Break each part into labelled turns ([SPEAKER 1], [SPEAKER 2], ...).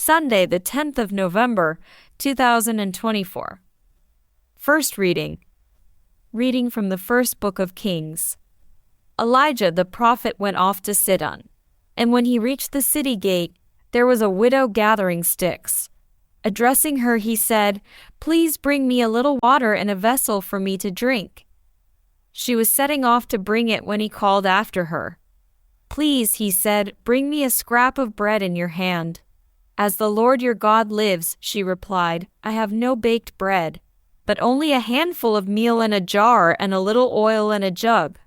[SPEAKER 1] Sunday, the 10th of November, 2024. First reading. Reading from the first book of Kings. Elijah the prophet went off to Sidon, and when he reached the city gate, there was a widow gathering sticks. Addressing her, he said, "Please bring me a little water in a vessel for me to drink." She was setting off to bring it when he called after her. "Please," he said, "bring me a scrap of bread in your hand." "As the Lord your God lives," she replied, "I have no baked bread, but only a handful of meal in a jar and a little oil in a jug.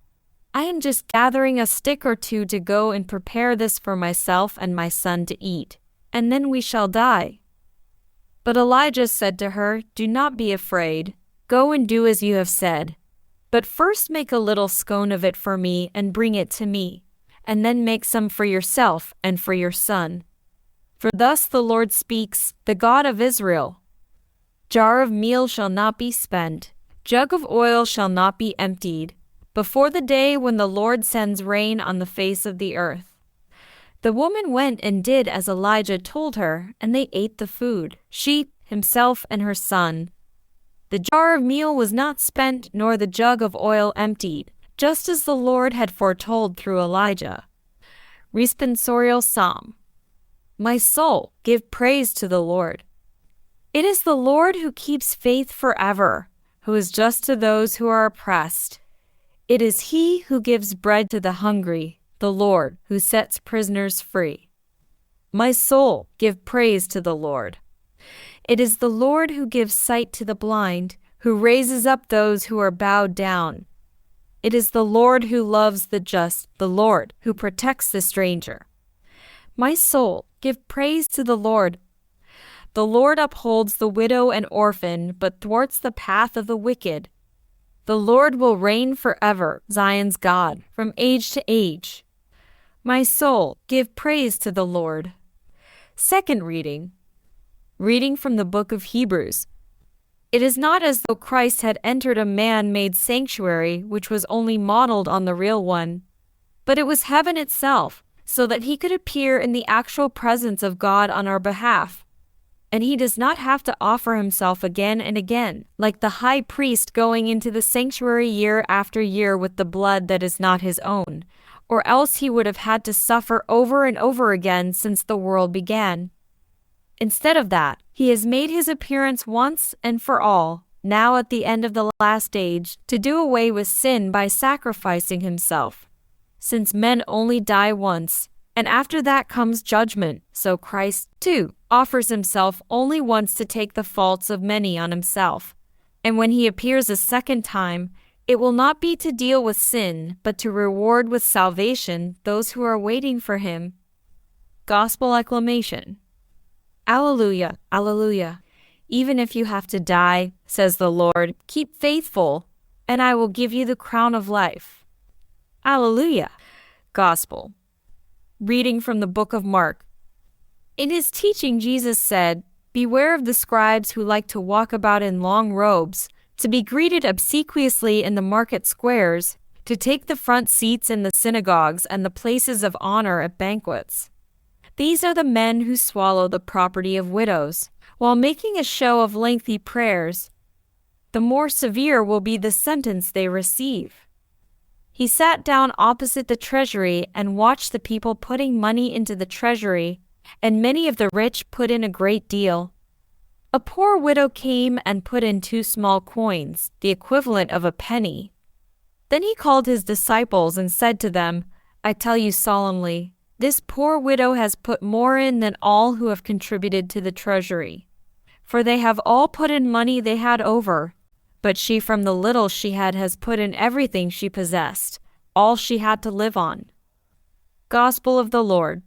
[SPEAKER 1] I am just gathering a stick or two to go and prepare this for myself and my son to eat, and then we shall die." But Elijah said to her, "Do not be afraid. Go and do as you have said. But first make a little scone of it for me and bring it to me, and then make some for yourself and for your son. For thus the Lord speaks, the God of Israel. Jar of meal shall not be spent, jug of oil shall not be emptied, before the day when the Lord sends rain on the face of the earth." The woman went and did as Elijah told her, and they ate the food, she, himself, and her son. The jar of meal was not spent, nor the jug of oil emptied, just as the Lord had foretold through Elijah. Responsorial Psalm. My soul, give praise to the Lord. It is the Lord who keeps faith forever, who is just to those who are oppressed. It is He who gives bread to the hungry, the Lord who sets prisoners free. My soul, give praise to the Lord. It is the Lord who gives sight to the blind, who raises up those who are bowed down. It is the Lord who loves the just, the Lord who protects the stranger. My soul, give praise to the Lord. The Lord upholds the widow and orphan, but thwarts the path of the wicked. The Lord will reign forever, Zion's God, from age to age. My soul, give praise to the Lord. Second reading. Reading from the book of Hebrews. It is not as though Christ had entered a man-made sanctuary which was only modeled on the real one, but it was heaven itself, so that he could appear in the actual presence of God on our behalf. And he does not have to offer himself again and again, like the high priest going into the sanctuary year after year with the blood that is not his own, or else he would have had to suffer over and over again since the world began. Instead of that, he has made his appearance once and for all, now at the end of the last age, to do away with sin by sacrificing himself. Since men only die once, and after that comes judgment, so Christ, too, offers himself only once to take the faults of many on himself. And when he appears a second time, it will not be to deal with sin, but to reward with salvation those who are waiting for him. Gospel Acclamation. Alleluia, alleluia. Even if you have to die, says the Lord, keep faithful, and I will give you the crown of life. Alleluia. Gospel. Reading from the book of Mark. In his teaching, Jesus said, "Beware of the scribes who like to walk about in long robes, to be greeted obsequiously in the market squares, to take the front seats in the synagogues and the places of honor at banquets. These are the men who swallow the property of widows, while making a show of lengthy prayers. The more severe will be the sentence they receive." He sat down opposite the treasury and watched the people putting money into the treasury, and many of the rich put in a great deal. A poor widow came and put in 2 small coins, the equivalent of a penny. Then he called his disciples and said to them, "I tell you solemnly, this poor widow has put more in than all who have contributed to the treasury. For they have all put in money they had over, but she from the little she had has put in everything she possessed, all she had to live on." Gospel of the Lord.